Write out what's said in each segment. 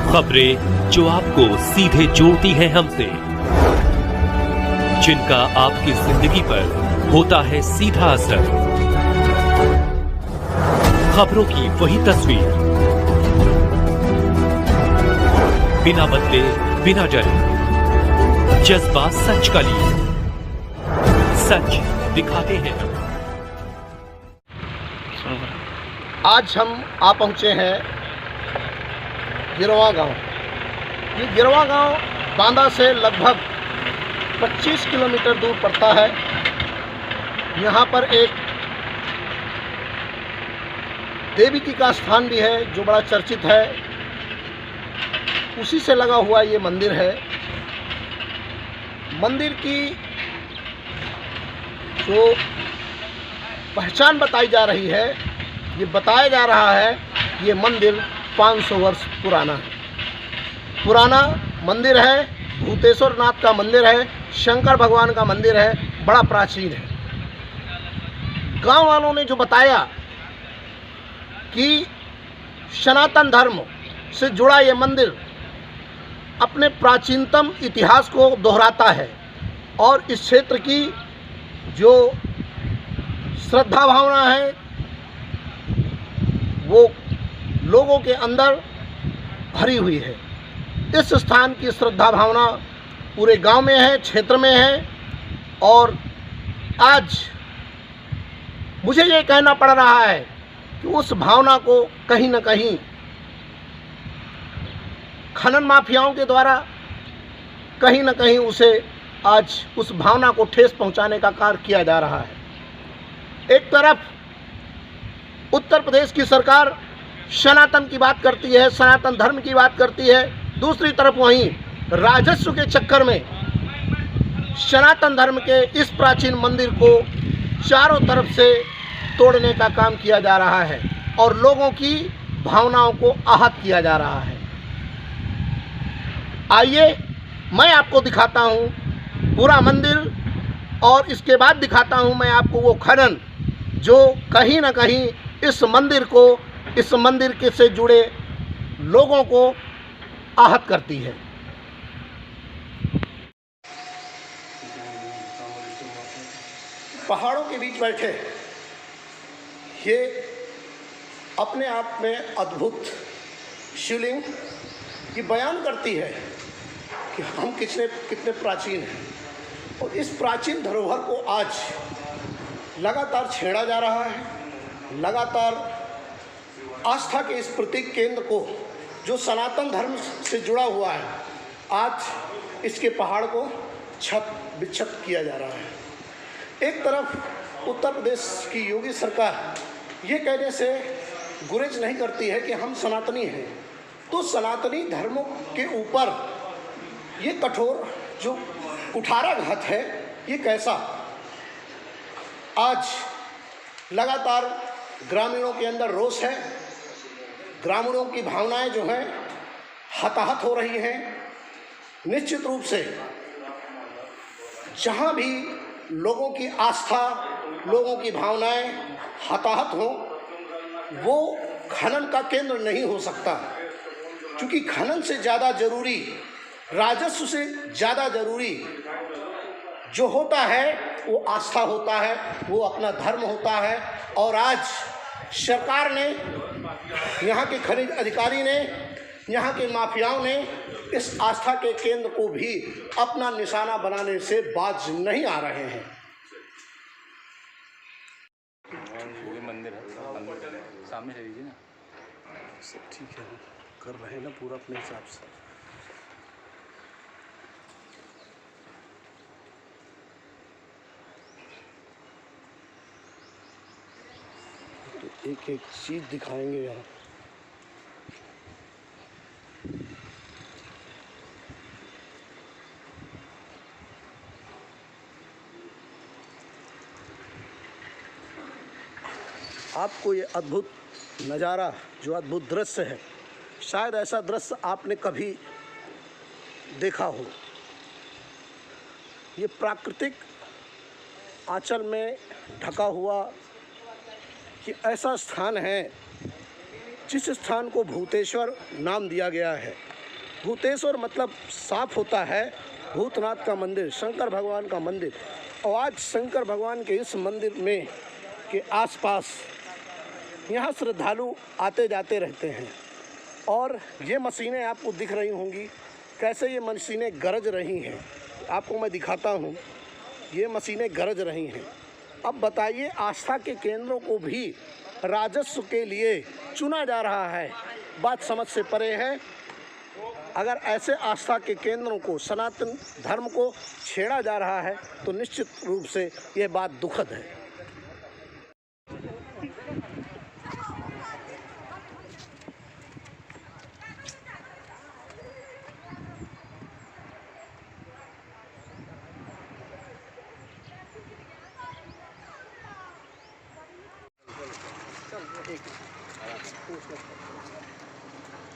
खबरें जो आपको सीधे जोड़ती हैं हमसे, जिनका आपकी जिंदगी पर होता है सीधा असर। खबरों की वही तस्वीर, बिना बदले बिना डरे, जज्बा सच का लिए, सच दिखाते हैं हम। आज हम आ पहुंचे हैं गिरवा गांव। ये गिरवा गांव बांदा से लगभग 25 किलोमीटर दूर पड़ता है। यहाँ पर एक देवी जी का स्थान भी है जो बड़ा चर्चित है। उसी से लगा हुआ ये मंदिर है। मंदिर की जो पहचान बताई जा रही है, ये बताया जा रहा है कि ये मंदिर 500 वर्ष पुराना मंदिर है। भूतेश्वर नाथ का मंदिर है, शंकर भगवान का मंदिर है, बड़ा प्राचीन है। गांव वालों ने जो बताया कि सनातन धर्म से जुड़ा ये मंदिर अपने प्राचीनतम इतिहास को दोहराता है और इस क्षेत्र की जो श्रद्धा भावना है वो लोगों के अंदर भरी हुई है। इस स्थान की श्रद्धा भावना पूरे गांव में है, क्षेत्र में है। और आज मुझे ये कहना पड़ रहा है कि उस भावना को कहीं न कहीं खनन माफियाओं के द्वारा कहीं न कहीं उसे आज उस भावना को ठेस पहुंचाने का कार्य किया जा रहा है। एक तरफ उत्तर प्रदेश की सरकार सनातन की बात करती है, सनातन धर्म की बात करती है, दूसरी तरफ वहीं राजस्व के चक्कर में सनातन धर्म के इस प्राचीन मंदिर को चारों तरफ से तोड़ने का काम किया जा रहा है और लोगों की भावनाओं को आहत किया जा रहा है। आइए मैं आपको दिखाता हूँ पूरा मंदिर और इसके बाद दिखाता हूँ मैं आपको वो खनन जो कहीं ना कहीं इस मंदिर को, इस मंदिर के से जुड़े लोगों को आहत करती है। पहाड़ों के बीच बैठे ये अपने आप में अद्भुत शिवलिंग ये बयान करती है कि हम कितने प्राचीन हैं और इस प्राचीन धरोहर को आज लगातार छेड़ा जा रहा है। लगातार आस्था के इस प्रतीक केंद्र को जो सनातन धर्म से जुड़ा हुआ है, आज इसके पहाड़ को छत विक्षत किया जा रहा है। एक तरफ उत्तर प्रदेश की योगी सरकार ये कहने से गुरेज नहीं करती है कि हम सनातनी हैं, तो सनातनी धर्मों के ऊपर ये कठोर जो कुठाराघात है ये कैसा। आज लगातार ग्रामीणों के अंदर रोष है, ग्रामीणों की भावनाएं जो हैं हताहत हो रही हैं। निश्चित रूप से जहां भी लोगों की आस्था, लोगों की भावनाएं हताहत हो, वो खनन का केंद्र नहीं हो सकता, क्योंकि खनन से ज़्यादा जरूरी, राजस्व से ज़्यादा जरूरी जो होता है वो आस्था होता है, वो अपना धर्म होता है। और आज सरकार ने, यहाँ के खनिज अधिकारी ने, यहाँ के माफियाओं ने इस आस्था के केंद्र को भी अपना निशाना बनाने से बाज नहीं आ रहे हैं। मंदिर है सामने से लीजिए ना, सब ठीक है, कर रहे हैं ना पूरा अपने हिसाब से। तो एक एक चीज दिखाएंगे यहाँ। आपको ये अद्भुत नज़ारा, जो अद्भुत दृश्य है, शायद ऐसा दृश्य आपने कभी देखा हो। ये प्राकृतिक आंचल में ढका हुआ कि ऐसा स्थान है जिस स्थान को भूतेश्वर नाम दिया गया है। भूतेश्वर मतलब साफ होता है भूतनाथ का मंदिर, शंकर भगवान का मंदिर। और आज शंकर भगवान के इस मंदिर में के आसपास यहाँ श्रद्धालु आते जाते रहते हैं। और ये मशीनें आपको दिख रही होंगी, कैसे ये मशीनें गरज रही हैं, आपको मैं दिखाता हूँ। ये मशीनें गरज रही हैं। अब बताइए, आस्था के केंद्रों को भी राजस्व के लिए चुना जा रहा है, बात समझ से परे है। अगर ऐसे आस्था के केंद्रों को, सनातन धर्म को छेड़ा जा रहा है तो निश्चित रूप से ये बात दुखद है।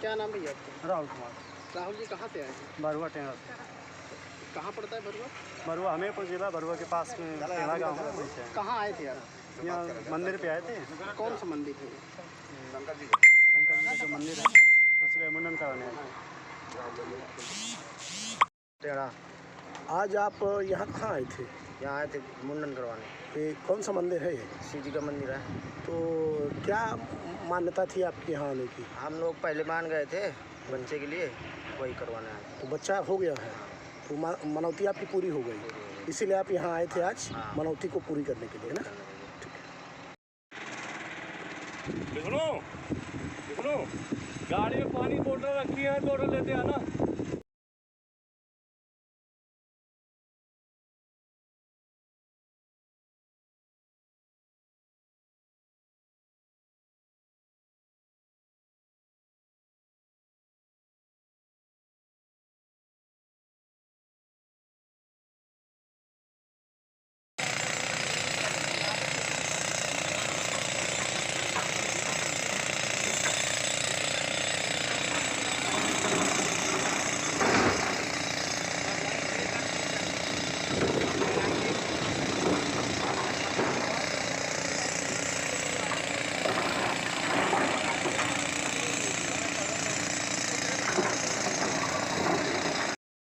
क्या नाम है ये आपका? राहुल कुमार। राहुल जी कहाँ से आए हैं? बरुआ टेंगा। कहाँ पड़ता है बरुआ? बरुआ हमीरपुर जिला, बरुआ के पास में टेंगा गाँव है। कहाँ आए थे यार? यहाँ मंदिर पे आए थे। कौन सा मंदिर है? शंकर जी का जो मंदिर है उसका मुंडन कराने आए टेढ़ा। आज आप यहाँ कहाँ आए थे? यहाँ आए थे मुंडन करवाने। ये कौन सा मंदिर है ये? शिव जी का मंदिर है। तो क्या मान्यता थी आपके यहाँ आने की? हम लोग पहले मान गए थे बच्चे के लिए, वही करवाने आए। तो बच्चा हो गया है, तो मनौती आपकी पूरी हो गई, इसीलिए आप यहाँ आए थे आज मनौती को पूरी करने के लिए, है ना? सुनो, गाड़ी में पानी बोतल रखी है, बोतल लेते आना।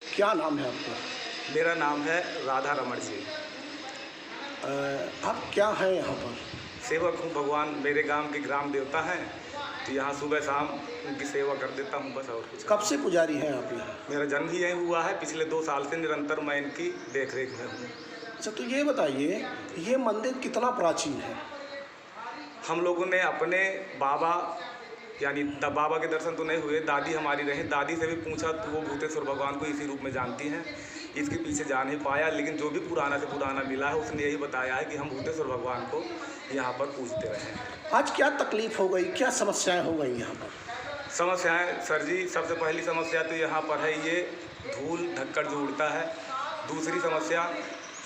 क्या नाम है आपका? मेरा नाम है राधा रमण जी। आप क्या हैं यहाँ पर? सेवक हूँ, भगवान मेरे गांव के ग्राम देवता हैं, तो यहाँ सुबह शाम उनकी सेवा कर देता हूँ, बस और कुछ। कब से पुजारी हैं आप यहाँ? मेरा जन्म ही यहीं हुआ है, पिछले 2 साल से निरंतर मैं इनकी देख रेख में हूँ। अच्छा, तो ये बताइए, ये मंदिर कितना प्राचीन है? हम लोगों ने अपने बाबा यानी बाबा के दर्शन तो नहीं हुए, दादी हमारी रही, दादी से भी पूछा तो वो भूतेश्वर भगवान को इसी रूप में जानती हैं। इसके पीछे जा नहीं पाया, लेकिन जो भी पुराना से पुराना मिला है उसने यही बताया है कि हम भूतेश्वर भगवान को यहाँ पर पूजते रहे हैं। आज क्या तकलीफ हो गई, क्या समस्याएं हो गई यहाँ पर? समस्याएं सर जी, सबसे पहली समस्या तो यहाँ पर है ये धूल धक्कड़ जो उड़ता है। दूसरी समस्या,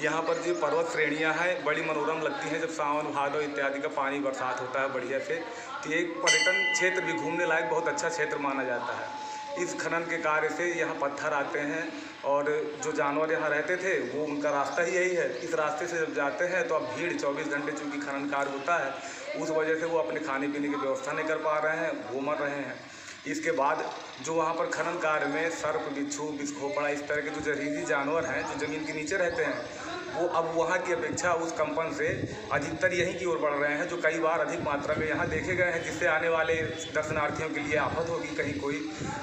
यहाँ पर जो पर्वत श्रेणियाँ हैं बड़ी मनोरम लगती हैं, जब सावन भादो इत्यादि का पानी बरसात होता है बढ़िया से, तो एक पर्यटन क्षेत्र भी घूमने लायक बहुत अच्छा क्षेत्र माना जाता है। इस खनन के कार्य से यहाँ पत्थर आते हैं और जो जानवर यहाँ रहते थे वो उनका रास्ता ही यही है। इस रास्ते से जब जाते हैं तो अब भीड़ 24 घंटे चूँकि खनन कार्य होता है, उस वजह से वो अपने खाने पीने की व्यवस्था नहीं कर पा रहे हैं, वो मर रहे हैं। इसके बाद जो वहाँ पर खनन कार्य में सर्प, बिच्छू, बिस्खोपड़ा, इस तरह के जो जहरीली जानवर हैं जो ज़मीन के नीचे रहते हैं, वो अब वहाँ की अपेक्षा उस कंपन से अधिकतर यहीं की ओर बढ़ रहे हैं, जो कई बार अधिक मात्रा में यहाँ देखे गए हैं, जिससे आने वाले दर्शनार्थियों के लिए आफत होगी, कहीं कोई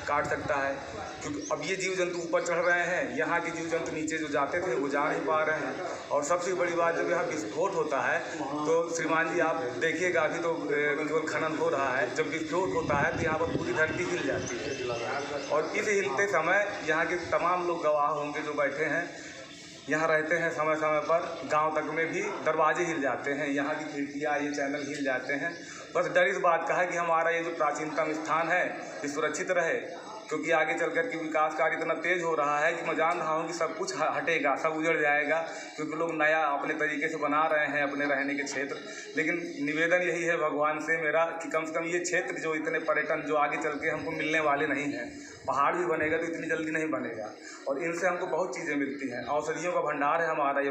काट सकता है। क्योंकि अब ये जीव जंतु ऊपर चढ़ रहे हैं, यहाँ के जीव जंतु नीचे जो जाते थे वो जा नहीं पा रहे हैं। और सबसे बड़ी बात, जब यहाँ विस्फोट होता है तो श्रीमान जी आप देखिएगा, अभी तो केवल खनन हो रहा है, जब विस्फोट होता है तो यहाँ पर पूरी धरती हिल जाती है। और इस हिलते समय यहाँ के तमाम लोग गवाह होंगे जो बैठे हैं, यहाँ रहते हैं, समय समय पर गांव तक में भी दरवाजे हिल जाते हैं, यहाँ की खिड़कियाँ, ये चैनल हिल जाते हैं। बस डर इस बात का है कि हमारा ये जो प्राचीनतम स्थान है ये सुरक्षित रहे, क्योंकि आगे चल कर के विकास कार्य इतना तेज़ हो रहा है कि मैं जान रहा हूँ कि सब कुछ हटेगा, सब उजड़ जाएगा, क्योंकि लोग नया अपने तरीके से बना रहे हैं अपने रहने के क्षेत्र। लेकिन निवेदन यही है भगवान से मेरा कि कम से कम ये क्षेत्र जो इतने पर्यटन जो आगे चल के हमको मिलने वाले नहीं हैं, पहाड़ भी बनेगा तो इतनी जल्दी नहीं बनेगा, और इनसे हमको बहुत चीज़ें मिलती हैं। औषधियों का भंडार है हमारा ये।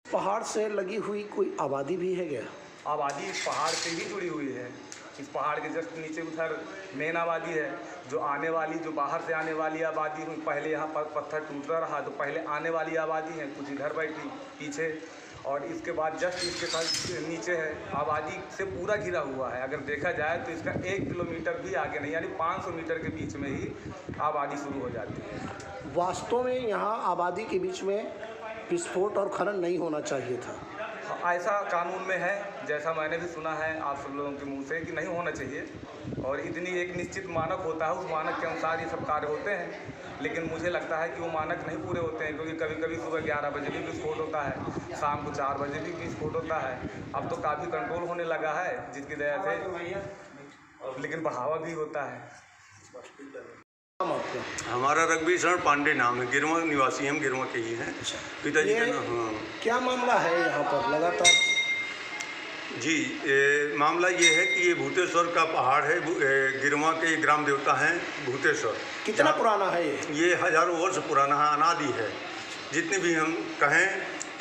पहाड़ से लगी हुई कोई आबादी भी है क्या? आबादी इस पहाड़ से ही जुड़ी हुई है। इस पहाड़ के जस्ट नीचे उधर मेन आबादी है। जो आने वाली, जो बाहर से आने वाली आबादी हुई, पहले यहाँ पर पत्थर टूटता रहा तो पहले आने वाली आबादी है कुछ इधर बैठी पीछे, और इसके बाद जस्ट इसके साथ नीचे है आबादी से पूरा घिरा हुआ है। अगर देखा जाए तो इसका 1 किलोमीटर भी आगे नहीं, यानी 500 मीटर के बीच में ही आबादी शुरू हो जाती है। वास्तव में यहाँ आबादी के बीच में विस्फोट और खनन नहीं होना चाहिए था। ऐसा कानून में है, जैसा मैंने भी सुना है आप सब लोगों के मुंह से कि नहीं होना चाहिए, और इतनी एक निश्चित मानक होता है, उस मानक के अनुसार ये सब कार्य होते हैं। लेकिन मुझे लगता है कि वो मानक नहीं पूरे होते हैं, क्योंकि कभी कभी सुबह 11 बजे भी विस्फोट होता है, शाम को 4 बजे भी विस्फोट होता है। अब तो काफ़ी कंट्रोल होने लगा है जिसकी वजह से, लेकिन बढ़ावा भी होता है। हमारा रघुवीर शरण पांडे नाम है, गिरवा निवासी, हम गिरवा के ही हैं। पिताजी का नाम। हाँ, क्या मामला है यहाँ पर लगातार? जी, मामला ये है कि ये भूतेश्वर का पहाड़ है, गिरवा के ग्राम देवता हैं भूतेश्वर। कितना पुराना है ये हजारों वर्ष पुराना है, अनादि है। जितने भी हम कहें,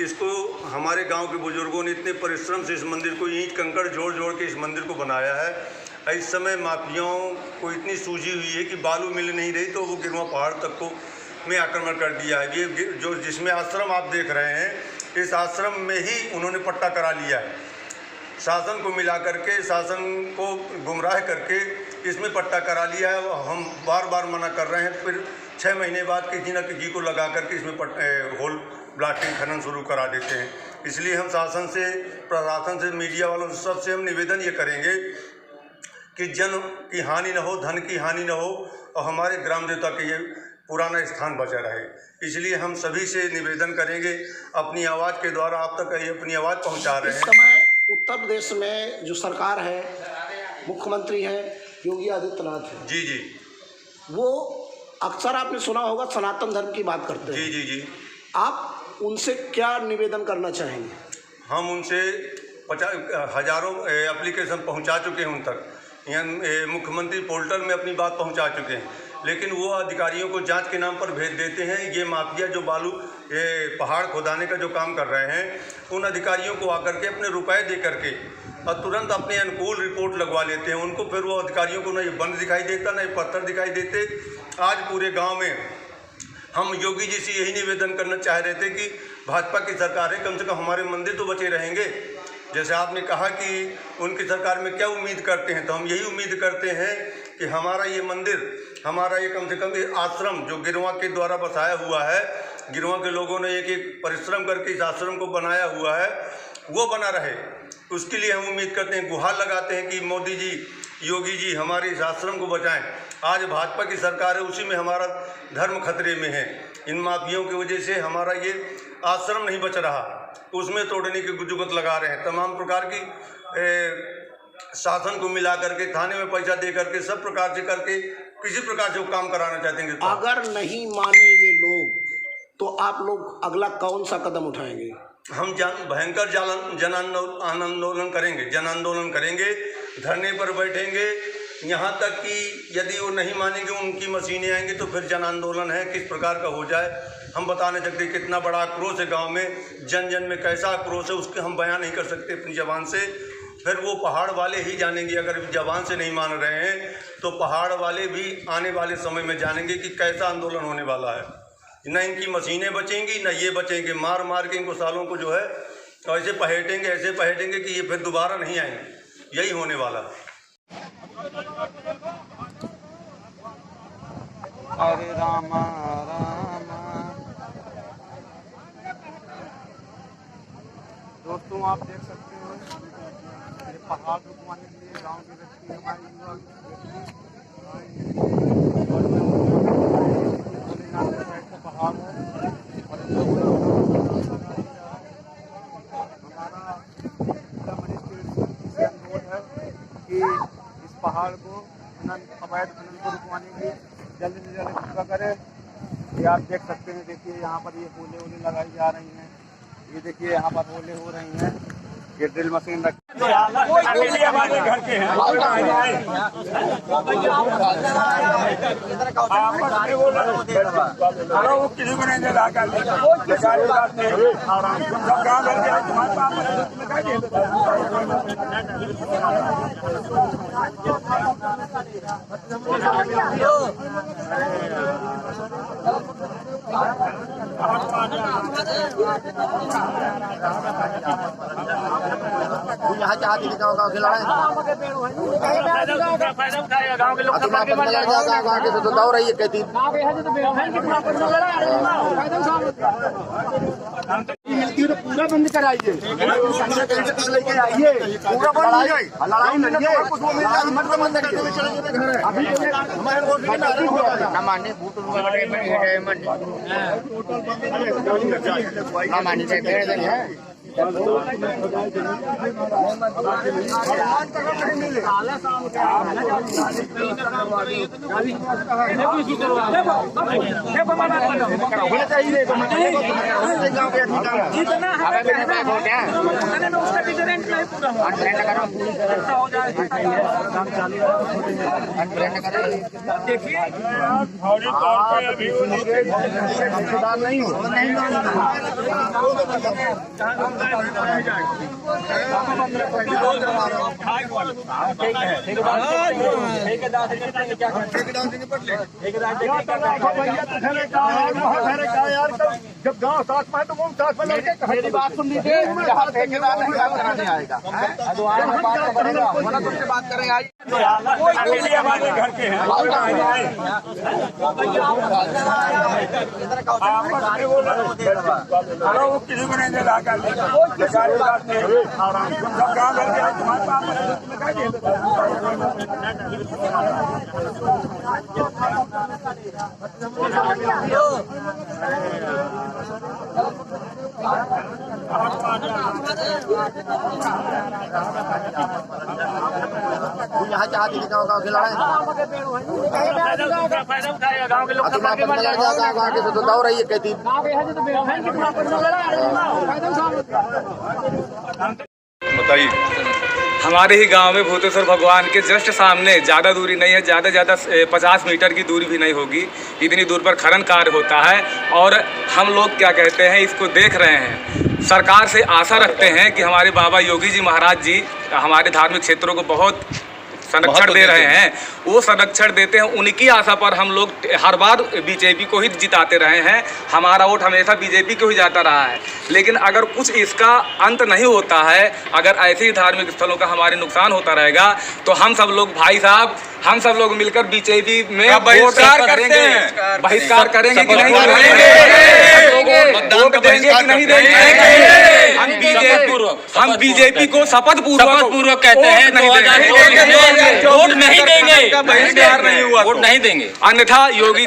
इसको हमारे गांव के बुजुर्गों ने इतने परिश्रम से इस मंदिर को ईंट कंकड़ जोड़ जोड़ के इस मंदिर को बनाया है। इस समय माफियाओं को इतनी सूझी हुई है कि बालू मिल नहीं रही तो वो गिरवा पहाड़ तक को में आक्रमण कर दिया है। ये जो जिसमें आश्रम आप देख रहे हैं, इस आश्रम में ही उन्होंने पट्टा करा लिया है। शासन को मिला करके, शासन को गुमराह करके इसमें पट्टा करा लिया है। हम बार बार मना कर रहे हैं, फिर 6 महीने बाद किसी न किसी को लगा करके इसमें होल ब्लास्टिंग खनन शुरू करा देते हैं। इसलिए हम शासन से, प्रशासन से, मीडिया वालों से, सबसे हम निवेदन ये करेंगे कि जन की हानि न हो, धन की हानि न हो, और हमारे ग्राम देवता के ये पुराना स्थान बचा रहे। इसलिए हम सभी से निवेदन करेंगे, अपनी आवाज़ के द्वारा आप तक ये अपनी आवाज़ पहुंचा रहे हैं। इस समय उत्तर प्रदेश में जो सरकार है, मुख्यमंत्री हैं योगी आदित्यनाथ हैं। जी जी। वो अक्सर आपने सुना होगा सनातन धर्म की बात करते हैं। जी जी जी। आप उनसे क्या निवेदन करना चाहेंगे? हम उनसे हजारों एप्लीकेशन पहुंचा चुके हैं उन तक। यहाँ मुख्यमंत्री पोर्टल में अपनी बात पहुंचा चुके हैं, लेकिन वो अधिकारियों को जांच के नाम पर भेज देते हैं। ये माफिया जो बालू पहाड़ खोदाने का जो काम कर रहे हैं, उन अधिकारियों को आकर के अपने रुपए दे करके और तुरंत अपने अनुकूल रिपोर्ट लगवा लेते हैं उनको। फिर वो अधिकारियों को न ये बंद दिखाई देता, न ये पत्थर दिखाई देते। आज पूरे गाँव में हम योगी जी से यही निवेदन करना चाह रहे थे कि भाजपा की सरकार है, कम से कम हमारे मंदिर तो बचे रहेंगे। जैसे आपने कहा कि उनकी सरकार में क्या उम्मीद करते हैं, तो हम यही उम्मीद करते हैं कि हमारा ये मंदिर, हमारा ये कम से कम ये आश्रम जो गिरवा के द्वारा बसाया हुआ है, गिरवा के लोगों ने एक एक परिश्रम करके इस आश्रम को बनाया हुआ है, वो बना रहे। उसके लिए हम उम्मीद करते हैं, गुहार लगाते हैं कि मोदी जी, योगी जी हमारे इस आश्रम को बचाएं। आज भाजपा की सरकार है, उसी में हमारा धर्म खतरे में है। इन माफियों की वजह से हमारा ये आश्रम नहीं बच रहा, उसमें तोड़ने की गुजुगत लगा रहे हैं। तमाम प्रकार की शासन को मिला करके, थाने में पैसा दे करके, सब प्रकार से करके किसी प्रकार से वो काम कराना चाहते हैं। अगर नहीं माने ये लोग तो आप लोग अगला कौन सा कदम उठाएंगे? हम भयंकर जन आंदोलन करेंगे, जन आंदोलन करेंगे, धरने पर बैठेंगे, यहाँ तक कि यदि वो नहीं मानेंगे, उनकी मशीनें आएंगी तो फिर जन आंदोलन है किस प्रकार का हो जाए हम बता नहीं सकते। कितना बड़ा आक्रोश है गांव में, जन जन में कैसा आक्रोश है उसके हम बयान नहीं कर सकते अपनी ज़बान से। फिर वो पहाड़ वाले ही जानेंगे, अगर ज़बान से नहीं मान रहे हैं तो पहाड़ वाले भी आने वाले समय में जानेंगे कि कैसा आंदोलन होने वाला है। न इनकी मशीनें बचेंगी, न ये बचेंगे। मार मार के इनको सालों को जो है ऐसे पहेटेंगे, ऐसे पहेटेंगे कि ये फिर दोबारा नहीं आएंगे। यही होने वाला है। हरे राम राम। दोस्तों आप देख सकते हो, ये पहाड़ रुकवाने के लिए गांव के व्यक्ति हमारे पहाड़ है और हमारा अनुरोध है कि इस पहाड़ को अवैध खनन को रुकवाने के लिए जल्द से जल्द पूरा करें। ये आप देख सकते हैं, देखिए यहाँ पर ये होले लगाई जा रही हैं। ये देखिए यहाँ पर होले हो रही हैं, ये ड्रिल मशीन रखी घर के हैं वो किसी को नहीं ला कर यहाँ चाहती थी गाँव के लड़ाई गाँव के लोग तो दौड़ रही है कहती मिलती है तो पूरा बंद कराइए लेके आइए पूरा बंद हो जाए लड़ाई मत बंद न मानने जब गाँव साथ में है तो वो साथ में लड़के मेरी बात सुन लीजिए कराने आएगा बात करें आज घर के हैं वो किसी को नहीं ला कर यहाँ चाहती थी गाँव की लड़ाई गाँव के लोग तो दौड़ रही है कहती बताइए। हमारे ही गांव में भूतेश्वर भगवान के जस्ट सामने ज़्यादा दूरी नहीं है, ज़्यादा 50 मीटर की दूरी भी नहीं होगी, इतनी दूर पर खनन कार्य होता है। और हम लोग क्या कहते हैं, इसको देख रहे हैं। सरकार से आशा रखते हैं कि हमारे बाबा योगी जी महाराज जी हमारे धार्मिक क्षेत्रों को बहुत संरक्षण दे रहे हैं, वो संरक्षण देते हैं। उनकी आशा पर हम लोग हर बार बीजेपी को ही जिताते रहे हैं, हमारा वोट हमेशा बीजेपी को ही जाता रहा है। लेकिन अगर कुछ इसका अंत नहीं होता है, अगर ऐसे ही धार्मिक स्थलों का हमारे नुकसान होता रहेगा, तो हम सब लोग भाई साहब, हम सब लोग मिलकर बीजेपी में बहिष्कार करेंगे। बहिष्कार करेंगे कि नहीं करेंगे? वोट देंगे कि नहीं देंगे? हम बीजेपी को शपथ पूर्वक कहते हैं वोट नहीं देंगे, बहिष्कार नहीं हुआ, वोट नहीं देंगे, अन्यथा योगी